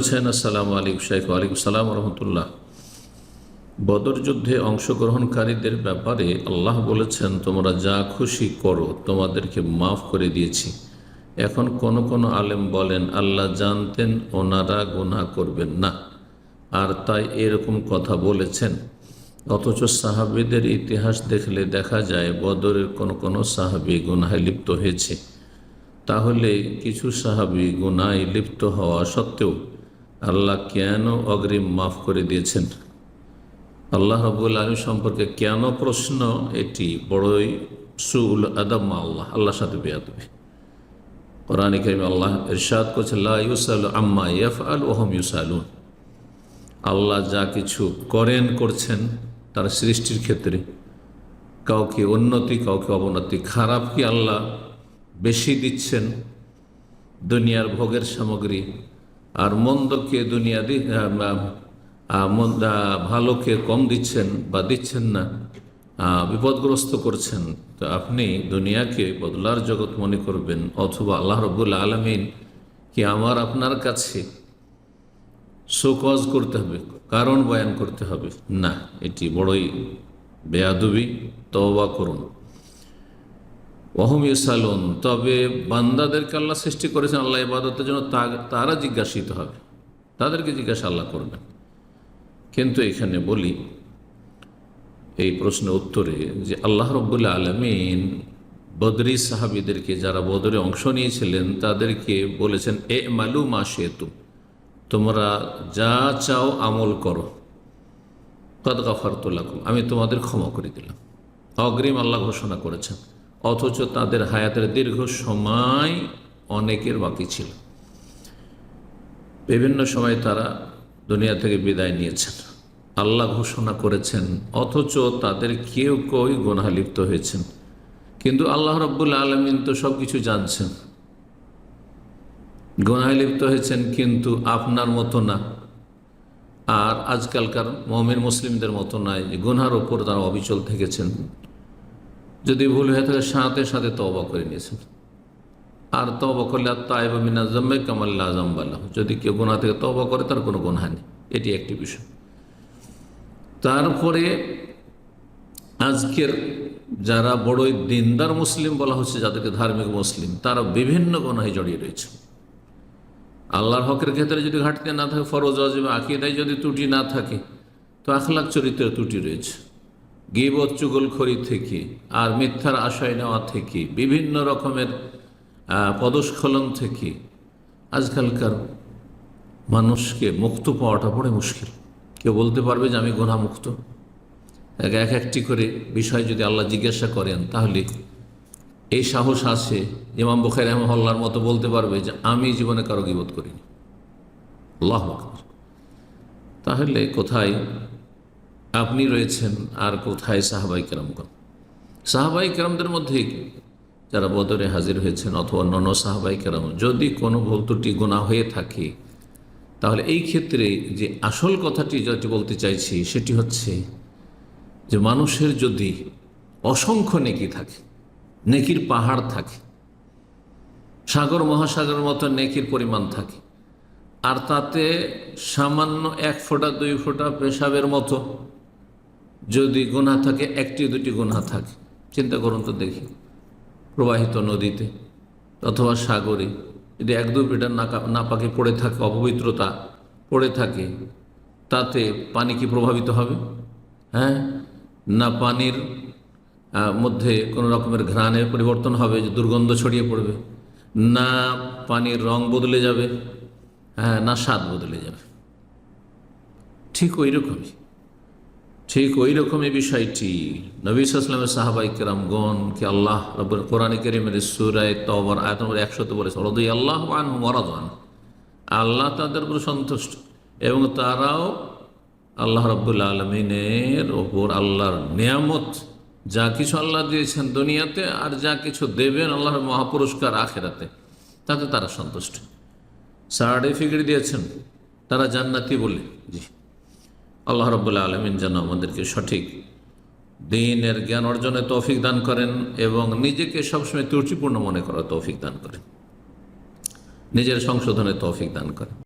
বলেছেন, আসসালামু আলাইকুম শেখ। ওয়ালাইকুম সালাম রহমতুল্লাহ। বদর যুদ্ধে অংশগ্রহণকারীদের ব্যাপারে আল্লাহ বলেছেন, তোমরা যা খুশি করো, তোমাদেরকে মাফ করে দিয়েছি। এখন কোন কোন আলেম বলেন আল্লাহ জানতেন ওনারা গুনাহ করবেন না, আর তাই এরকম কথা বলেছেন। অথচ সাহাবীদের ইতিহাস দেখলে দেখা যায় বদরের কোন কোন সাহাবী গুনাহে লিপ্ত হয়েছে। তাহলে কিছু সাহাবী গুনাহে লিপ্ত হওয়া সত্ত্বেও আল্লাহ কেন অগ্রিম মাফ করে দিয়েছেন? আল্লাহ রাব্বুল আলামিন সম্পর্কে কেন প্রশ্ন? এটি বড়ই সুউল আদব মা আল্লাহ, আল্লাহর সাথে বেয়াদবি। কোরআনে কারীমে আল্লাহ ইরশাদ করেছেন, লা ইউসালু আম্মা ইয়াফআল ওয়া হুম ইউসালুন। আল্লাহ যা কিছু করছেন তার সৃষ্টির ক্ষেত্রে, কাউকে উন্নতি কাউকে অবনতি, খারাপ কি আল্লাহ বেশি দিচ্ছেন দুনিয়ার ভোগের সামগ্রী, আর মন্দকে ভালোকে কম দিচ্ছেন বা দিচ্ছেন না, বিপদগ্রস্ত করছেন। তো আপনি দুনিয়াকে বদলার জগৎ মনে করবেন, অথবা আল্লাহ রাব্বুল আলামিন কি আমার আপনার কাছে শোকজ করতে হবে, কারণ বয়ান করতে হবে? না, এটি বড়ই বেয়াদবি। তওবা করুন। ওয়াহুম ইউসালুন, তবে বান্দাদেরকে আল্লাহ সৃষ্টি করেছেন আল্লাহ ইবাদতের জন্য, তারা জিজ্ঞাসিত হবে, তাদেরকে জিজ্ঞাসা আল্লাহ করবেন। কিন্তু এখানে বলি এই প্রশ্নের উত্তরে যে আল্লাহ রাব্বুল আলামিন বদরি সাহাবীদেরকে, যারা বদরে অংশ নিয়েছিলেন, তাদেরকে বলেছেন এ মালু মা শিতুম, তোমরা যা চাও আমল করো, কদ গাফারতু লাকুম, আমি তোমাদের ক্ষমা করে দিলাম। অগ্রিম আল্লাহ ঘোষণা করেছেন, অথচ তাদের হায়াতের দীর্ঘ সময় অনেকের বাকি ছিল। বিভিন্ন সময় তারা দুনিয়া থেকে বিদায় নিয়েছেন, আল্লাহ ঘোষণা করেছেন, অথচ তাদের কেউ কেউ গুনাহে লিপ্ত হয়েছেন। কিন্তু আল্লাহ রাব্বুল আলামিন তো সব কিছু জানছেন। গুনাহে লিপ্ত হয়েছেন কিন্তু আপনার মতো না, আর আজকালকার মুমিন মুসলিমদের মতো নয় যে গুনার ওপর তারা অবিচল থেকেছেন। যদি ভুল হয়ে থাকে সাথে সাথে তওবা করে নিয়েছেন, আর তওবা করলে আত-তাইবু মিনাজ যামবি কামান লা যামবা লাহু, যদি কেউ গুনাহ থেকে তওবা করে তার কোনো গুনাহ নেই, এটি একটি বিষয়। তারপরে আজকের যারা বড়ই দিনদার মুসলিম বলা হচ্ছে, যাদেরকে ধার্মিক মুসলিম, তারা বিভিন্ন গুনাহে জড়িয়ে রয়েছে। আল্লাহর হকের ক্ষেত্রে যদি ঘাটতি না থাকে, ফরজ ওয়াজিব আকীদায় যদি ত্রুটি না থাকে, তো আখলাক চরিত্রের ত্রুটি রয়েছে। গীবত চুগলখড়ি থেকে আর মিথ্যার আশয় নেওয়া থেকে, বিভিন্ন রকমের পদস্খলন থেকে আজকালকার মানুষকে মুক্ত পাওয়াটা বড় মুশকিল। কেউ বলতে পারবে যে আমি গুনাহ মুক্ত? এক একটি করে বিষয় যদি আল্লাহ জিজ্ঞাসা করেন, তাহলে এই সাহস আছে ইমাম বুখারী রাহিমাহুল্লাহর মতো বলতে পারবে যে আমি জীবনে কারো গীবত করিনি। আল্লাহু আকবার। তাহলে কোথায় আপনি রয়েছেন আর কোথায় সাহাবায়ে কেরামগণ? সাহাবায়ে কেরামদের মধ্যে যারা বদরে হাজির হয়েছেন অথবা অন্যান্য সাহাবায়ে কেরাম, যদি কোনো ভুল ত্রুটি গুনাহ হয়ে থাকে, তাহলে এই ক্ষেত্রে যে আসল কথাটি যেটি বলতে চাইছি সেটি হচ্ছে যে মানুষের যদি অসংখ্য নেকি থাকে, নেকির পাহাড় থাকে, সাগর মহাসাগরের মতো নেকির পরিমাণ থাকে, আর তাতে সামান্য 1 ফোঁটা 2 ফোঁটা পেশাবের মতো যদি গুনাহ থাকে, 1টি 2টি গুনাহ থাকে, চিন্তা করুন তো দেখি, প্রবাহিত নদীতে অথবা সাগরে যদি 1-2 ফোঁটা নাপাকি পড়ে থাকে, অপবিত্রতা পড়ে থাকে, তাতে পানি কি প্রভাবিত হবে? হ্যাঁ, না পানির মধ্যে কোনো রকমের ঘ্রাণের পরিবর্তন হবে, যে দুর্গন্ধ ছড়িয়ে পড়বে, না পানির রং বদলে যাবে, হ্যাঁ, না স্বাদ বদলে যাবে। ঠিক ওই রকমই বিষয়টি নবী সাল্লাল্লাহু আলাইহি ওয়াসাল্লামের সাহাবায়ে কেরামগণকে আল্লাহ রাব্বুল কোরআনে কারীমের সূরা তাওবার আয়াত নম্বর 100 বলেছে, রাদিয়াল্লাহু আনহুম ওয়া রাদু আনহু, আল্লাহ তাদের উপর সন্তুষ্ট এবং তারাও আল্লাহ রাব্বুল আলামিনের ওপর, আল্লাহর নিয়ামত যা কিছু আল্লাহ দিয়েছেন দুনিয়াতে আর যা কিছু দেবেন আল্লাহর মহাপুরস্কার আখিরাতে, তাতে তারা সন্তুষ্ট। সার্টিফিকেট দিয়েছেন তারা জান্নাতি বলে। জি, আল্লাহ রাব্বুল আলামিন যেন আমাদেরকে সঠিক দ্বীনের জ্ঞান অর্জনে তৌফিক দান করেন এবং নিজেকে সবসময় ত্রুটিপূর্ণ মনে করার তৌফিক দান করেন, নিজের সংশোধনের তৌফিক দান করেন।